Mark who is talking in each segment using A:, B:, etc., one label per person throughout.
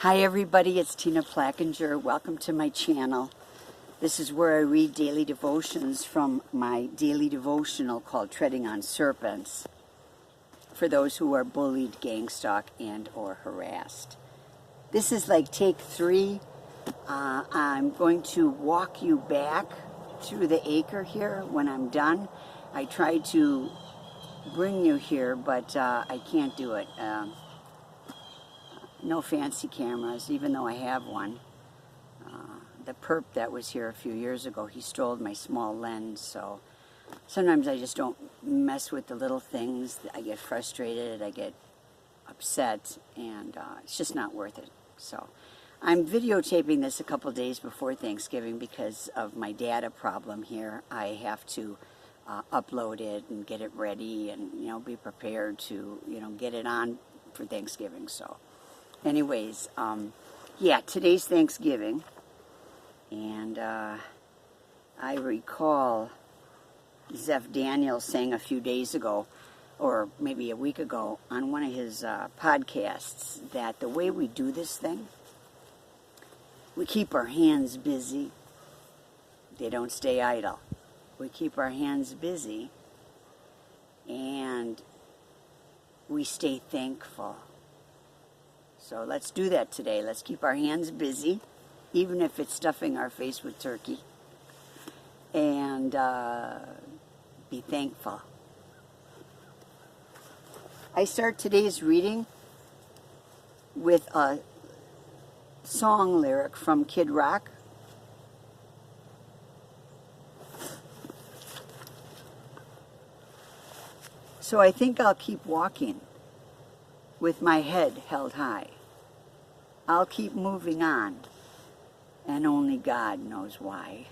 A: Hi everybody, it's Tina Plackinger. Welcome to my channel. This is where I read daily devotions from my daily devotional called Treading on Serpents for those who are bullied, gangstalked, and or harassed. This is like take 3. I'm going to walk you back through the acre here when I'm done. I tried to bring you here, but I can't do it. No fancy cameras, even though I have one. The perp that was here a few years ago, he stole my small lens, so sometimes I just don't mess with the little things. I get frustrated, I get upset, and it's just not worth it. So I'm videotaping this a couple days before Thanksgiving because of my data problem here. I have to upload it and get it ready and, be prepared to, get it on for Thanksgiving. So anyways, yeah, today's Thanksgiving, and I recall Zeph Daniels saying a few days ago, or maybe a week ago, on one of his podcasts, that the way we do this thing, we keep our hands busy. They don't stay idle. We keep our hands busy, and we stay thankful. So let's do that today. Let's keep our hands busy, even if it's stuffing our face with turkey, and be thankful. I start today's reading with a song lyric from Kid Rock. So I think I'll keep walking with my head held high. I'll keep moving on, and only God knows why.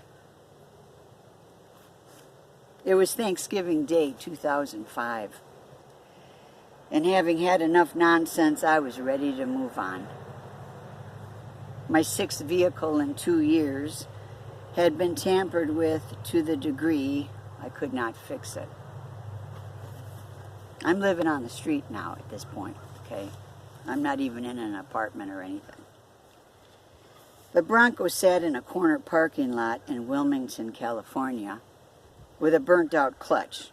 A: It was Thanksgiving Day 2005, and having had enough nonsense, I was ready to move on. My 6th vehicle in 2 years had been tampered with to the degree I could not fix it. I'm living on the street now at this point, okay? I'm not even in an apartment or anything. The Bronco sat in a corner parking lot in Wilmington, California, with a burnt-out clutch,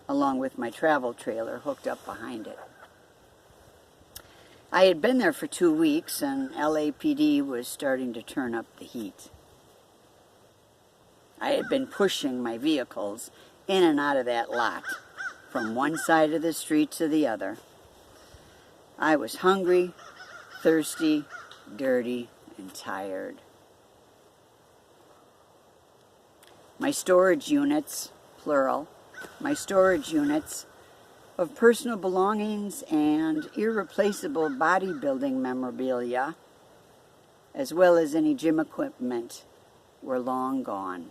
A: along with my travel trailer hooked up behind it. I had been there for 2 weeks, and LAPD was starting to turn up the heat. I had been pushing my vehicles in and out of that lot, from one side of the street to the other. I was hungry, thirsty, dirty, and tired. My storage units, plural, my storage units of personal belongings and irreplaceable bodybuilding memorabilia, as well as any gym equipment, were long gone.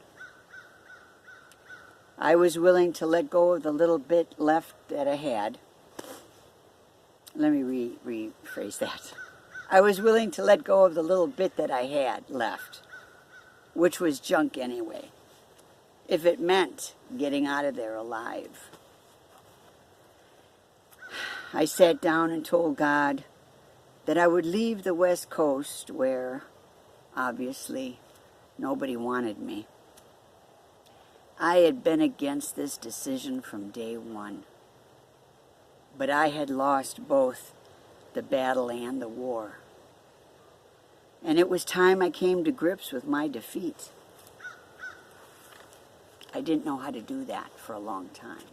A: I was willing to let go of the little bit left that I had. Let me rephrase that. I was willing to let go of the little bit that I had left, which was junk anyway, if it meant getting out of there alive. I sat down and told God that I would leave the West Coast where, obviously, nobody wanted me. I had been against this decision from day one, but I had lost both the battle and the war. And it was time I came to grips with my defeat. I didn't know how to do that for a long time.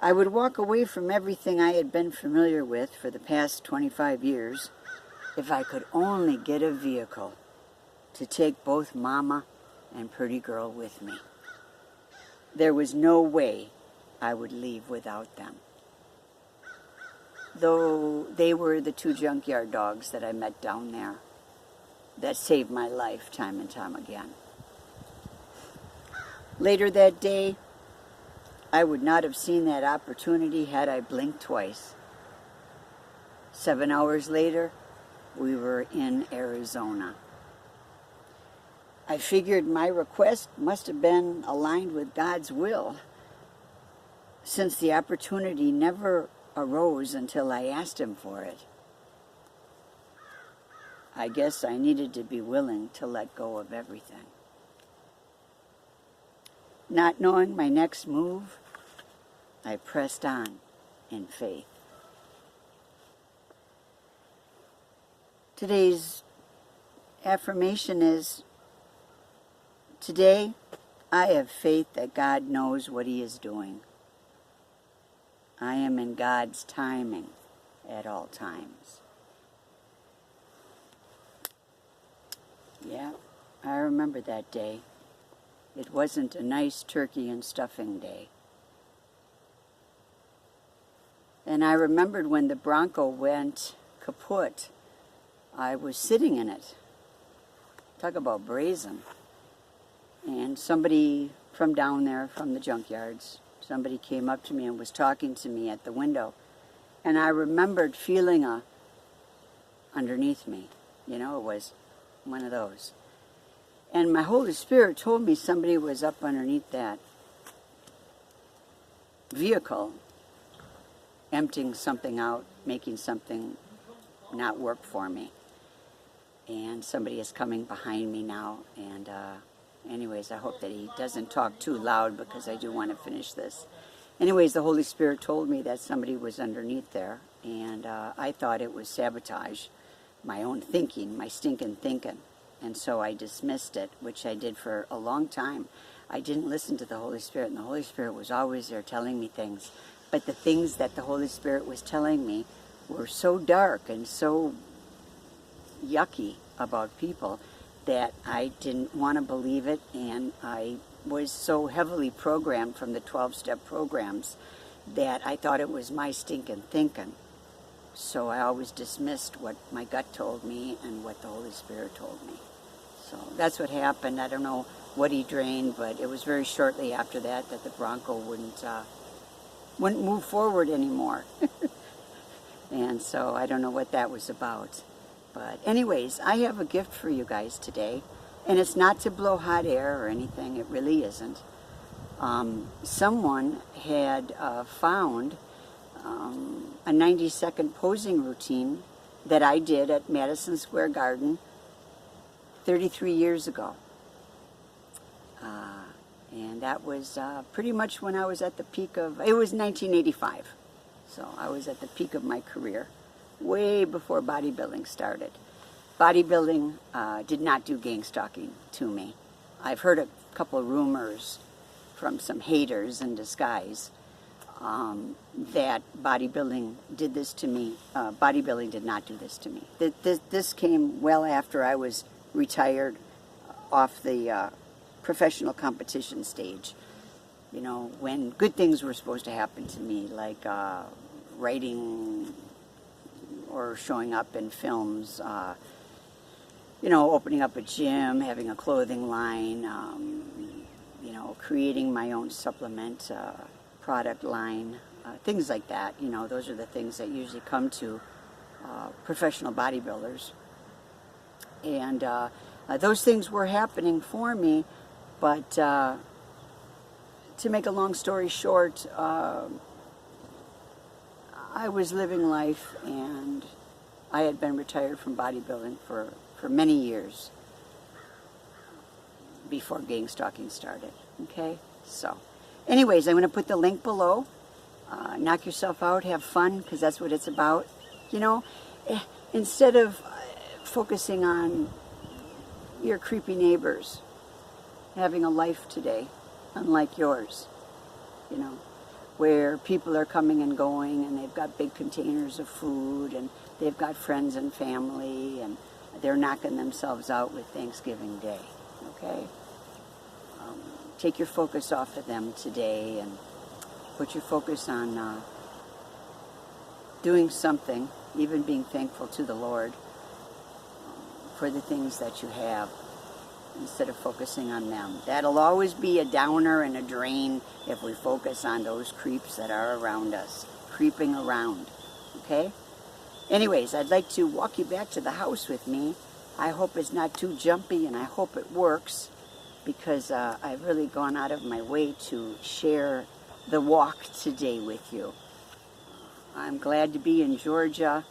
A: I would walk away from everything I had been familiar with for the past 25 years if I could only get a vehicle to take both Mama and Pretty Girl with me. There was no way I would leave without them, though they were the 2 junkyard dogs that I met down there that saved my life time and time again. Later that day, I would not have seen that opportunity had I blinked twice. 7 hours later, we were in Arizona. I figured my request must have been aligned with God's will, since the opportunity never arose until I asked Him for it. I guess I needed to be willing to let go of everything. Not knowing my next move, I pressed on in faith. Today's affirmation is, today I have faith that God knows what He is doing. I am in God's timing at all times. Yeah, I remember that day. It wasn't a nice turkey and stuffing day. And I remembered when the Bronco went kaput, I was sitting in it. Talk about brazen. And somebody from down there, from the junkyards, somebody came up to me and was talking to me at the window. And I remembered feeling underneath me. You know, it was one of those. And my Holy Spirit told me somebody was up underneath that vehicle, emptying something out, making something not work for me. And somebody is coming behind me now. And anyways, I hope that he doesn't talk too loud because I do want to finish this. Anyways, the Holy Spirit told me that somebody was underneath there. And I thought it was sabotage, my own thinking, my stinking thinking. And so I dismissed it, which I did for a long time. I didn't listen to the Holy Spirit, and the Holy Spirit was always there telling me things. But the things that the Holy Spirit was telling me were so dark and so yucky about people that I didn't want to believe it, and I was so heavily programmed from the 12-step programs that I thought it was my stinking thinking. So I always dismissed what my gut told me and what the Holy Spirit told me. So that's what happened. I don't know what he drained, but it was very shortly after that that the Bronco wouldn't move forward anymore. And so I don't know what that was about. But anyways, I have a gift for you guys today. And it's not to blow hot air or anything. It really isn't. Someone had found a 90-second posing routine that I did at Madison Square Garden 33 years ago. And that was pretty much when I was at the peak of, it was 1985. So I was at the peak of my career, way before bodybuilding started. Bodybuilding did not do gangstalking to me. I've heard a couple of rumors from some haters in disguise that bodybuilding did this to me. Bodybuilding did not do this to me. This came well after I was retired off the professional competition stage. You know, when good things were supposed to happen to me, like writing or showing up in films, you know, opening up a gym, having a clothing line, you know, creating my own supplement product line, things like that. You know, those are the things that usually come to professional bodybuilders. And those things were happening for me, but to make a long story short, I was living life, and I had been retired from bodybuilding for many years before gangstalking started. Okay, so anyways, I'm going to put the link below. Knock yourself out, have fun, because that's what it's about. You know, instead of focusing on your creepy neighbors having a life today unlike yours, you know, where people are coming and going and they've got big containers of food and they've got friends and family and they're knocking themselves out with Thanksgiving Day, okay? Take your focus off of them today and put your focus on doing something, even being thankful to the Lord for the things that you have, instead of focusing on them. That'll always be a downer and a drain if we focus on those creeps that are around us, creeping around, okay? Anyways, I'd like to walk you back to the house with me. I hope it's not too jumpy, and I hope it works, because I've really gone out of my way to share the walk today with you. I'm glad to be in Georgia.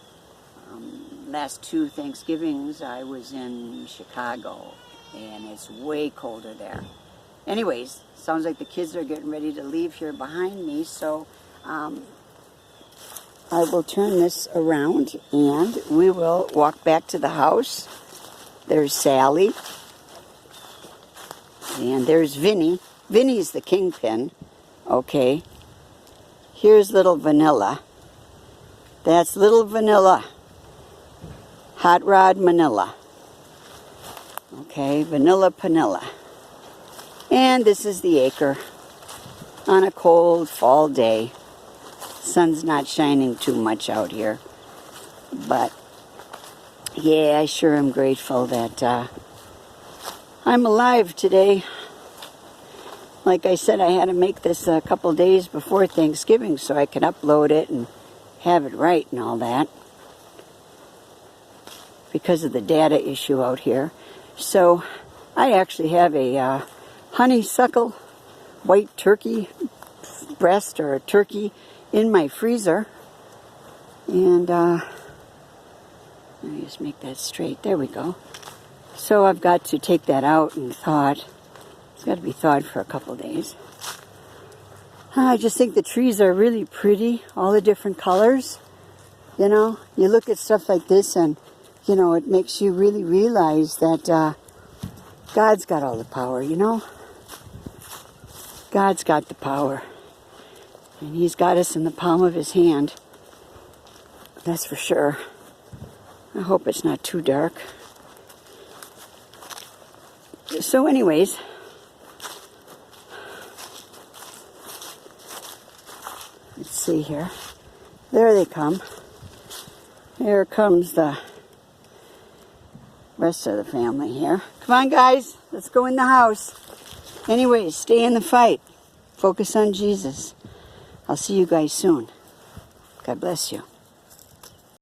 A: last 2 Thanksgivings I was in Chicago, and it's way colder there. Anyways, sounds like the kids are getting ready to leave here behind me, so I will turn this around and we will walk back to the house. There's Sally, and there's Vinny. Vinny's the kingpin, okay. Here's little Vanilla. That's little Vanilla. Hot Rod Manila. Okay, Vanilla Panilla. And this is the acre on a cold fall day. Sun's not shining too much out here. But, yeah, I sure am grateful that I'm alive today. Like I said, I had to make this a couple days before Thanksgiving so I could upload it and have it right and all that, because of the data issue out here. So I actually have a honeysuckle white turkey breast or a turkey in my freezer, and let me just make that straight. There we go. So I've got to take that out and thaw it. It's got to be thawed for a couple days. I just think the trees are really pretty, all the different colors. You know, you look at stuff like this and, you know, it makes you really realize that God's got all the power, you know. God's got the power. And He's got us in the palm of His hand. That's for sure. I hope it's not too dark. So anyways, let's see here. There they come. Here comes the rest of the family here. Come on, guys. Let's go in the house. Anyways, stay in the fight. Focus on Jesus. I'll see you guys soon. God bless you.